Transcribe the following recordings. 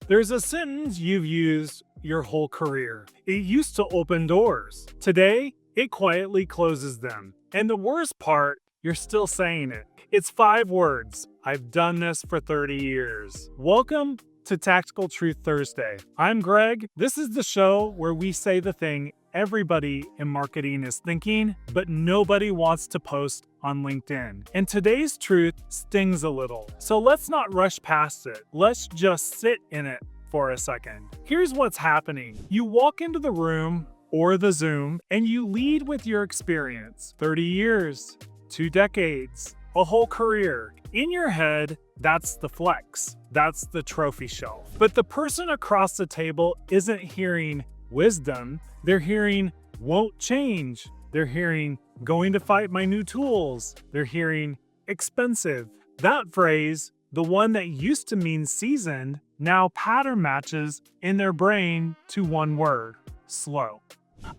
There's a sentence you've used your whole career. It used to open doors. Today, it quietly closes them. And the worst part, you're still saying it. It's 5 words. I've done this for 30 years. Welcome to Tactical Truth Thursday. I'm Greg. This is the show where we say the thing everybody in marketing is thinking, but nobody wants to post on LinkedIn. And today's truth stings a little. So let's not rush past it. Let's just sit in it for a second. Here's what's happening. You walk into the room or the Zoom and you lead with your experience. 30 years, 2 decades, a whole career. In your head, that's the flex. That's the trophy shelf. But the person across the table isn't hearing wisdom. They're hearing won't change. They're hearing going to fight my new tools. They're hearing expensive. That phrase, the one that used to mean seasoned, now pattern matches in their brain to one word: slow.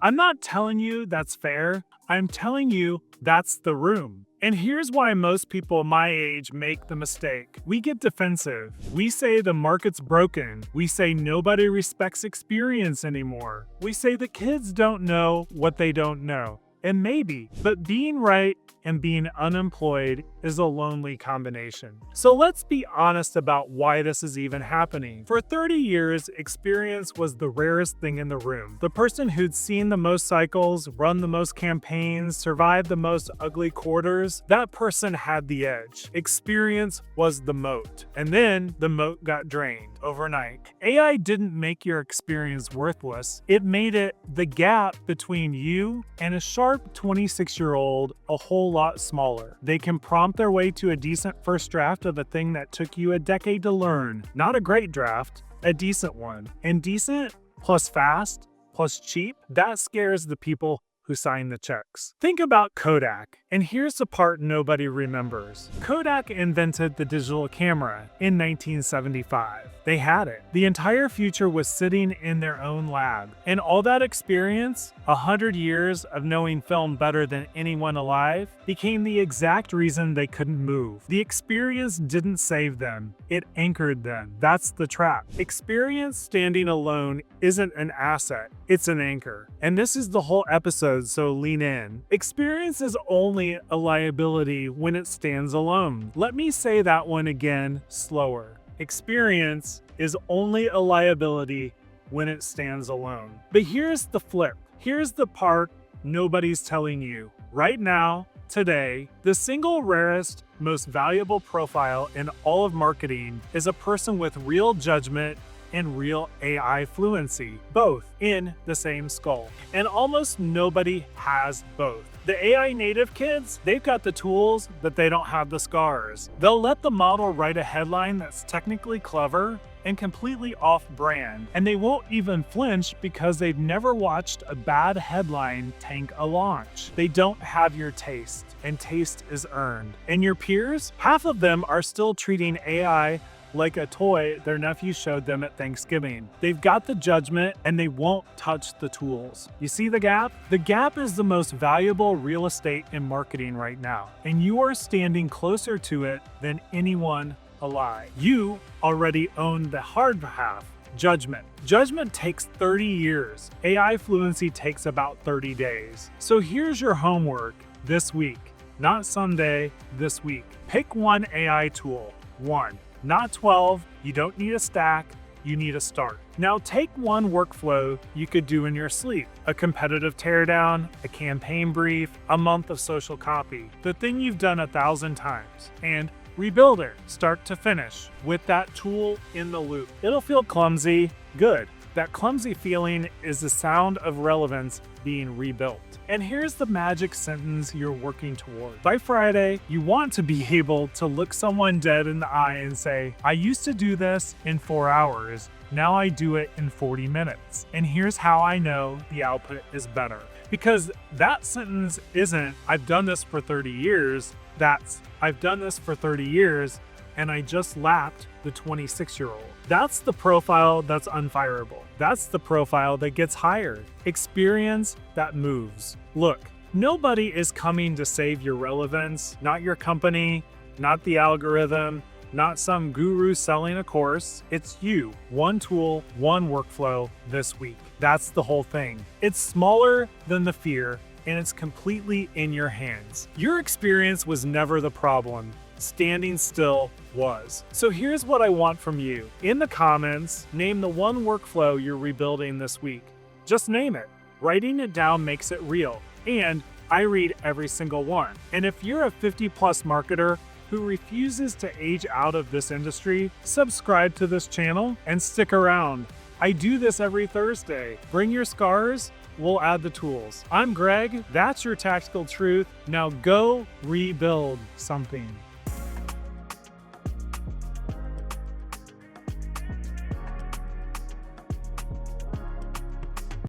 I'm not telling you that's fair. I'm telling you that's the room. And here's why most people my age make the mistake. We get defensive. We say the market's broken. We say nobody respects experience anymore. We say the kids don't know what they don't know. And maybe, but being right and being unemployed is a lonely combination. So let's be honest about why this is even happening. For 30 years, experience was the rarest thing in the room. The person who'd seen the most cycles, run the most campaigns, survived the most ugly quarters, that person had the edge. Experience was the moat. And then the moat got drained overnight. AI didn't make your experience worthless. It made it the gap between you and a sharp 26-year-old a whole lot smaller. They can prompt their way to a decent first draft of a thing that took you a decade to learn. Not a great draft, a decent one. And decent plus fast plus cheap, that scares the people who sign the checks. Think about Kodak, and here's the part nobody remembers. Kodak invented the digital camera in 1975. They had it. The entire future was sitting in their own lab. And all that experience, 100 years of knowing film better than anyone alive, became the exact reason they couldn't move. The experience didn't save them. It anchored them. That's the trap. Experience standing alone isn't an asset. It's an anchor. And this is the whole episode, so lean in. Experience is only a liability when it stands alone. Let me say that one again, slower. Experience is only a liability when it stands alone. But here's the flip. Here's the part nobody's telling you. Right now, today, the single rarest, most valuable profile in all of marketing is a person with real judgment and real AI fluency, both in the same skull. And almost nobody has both. The AI native kids, they've got the tools, but they don't have the scars. They'll let the model write a headline that's technically clever and completely off-brand, and they won't even flinch because they've never watched a bad headline tank a launch. They don't have your taste, and taste is earned. And your peers, half of them are still treating AI like a toy their nephew showed them at Thanksgiving. They've got the judgment and they won't touch the tools. You see the gap? The gap is the most valuable real estate in marketing right now, and you are standing closer to it than anyone alive. You already own the hard half. Judgment. Judgment takes 30 years. AI fluency takes about 30 days. So here's your homework this week. Not someday, this week. Pick one AI tool. One. Not 12, you don't need a stack, you need a start. Now take one workflow you could do in your sleep. A competitive teardown, a campaign brief, a month of social copy. The thing you've done 1,000 times. And rebuild it, start to finish, with that tool in the loop. It'll feel clumsy, good. That clumsy feeling is the sound of relevance being rebuilt. And here's the magic sentence you're working toward. By Friday, you want to be able to look someone dead in the eye and say, I used to do this in 4 hours. Now I do it in 40 minutes. And here's how I know the output is better. Because that sentence isn't, I've done this for 30 years. That's, I've done this for 30 years and I just lapped the 26-year-old. That's the profile that's unfireable. That's the profile that gets hired. Experience that moves. Look, nobody is coming to save your relevance, not your company, not the algorithm, not some guru selling a course. It's you. One tool, one workflow this week. That's the whole thing. It's smaller than the fear, and it's completely in your hands. Your experience was never the problem. Standing still was. So here's what I want from you. In the comments, name the one workflow you're rebuilding this week. Just name it. Writing it down makes it real. And I read every single one. And if you're a 50-plus marketer who refuses to age out of this industry, subscribe to this channel and stick around. I do this every Thursday. Bring your scars, we'll add the tools. I'm Greg, that's your tactical truth. Now go rebuild something.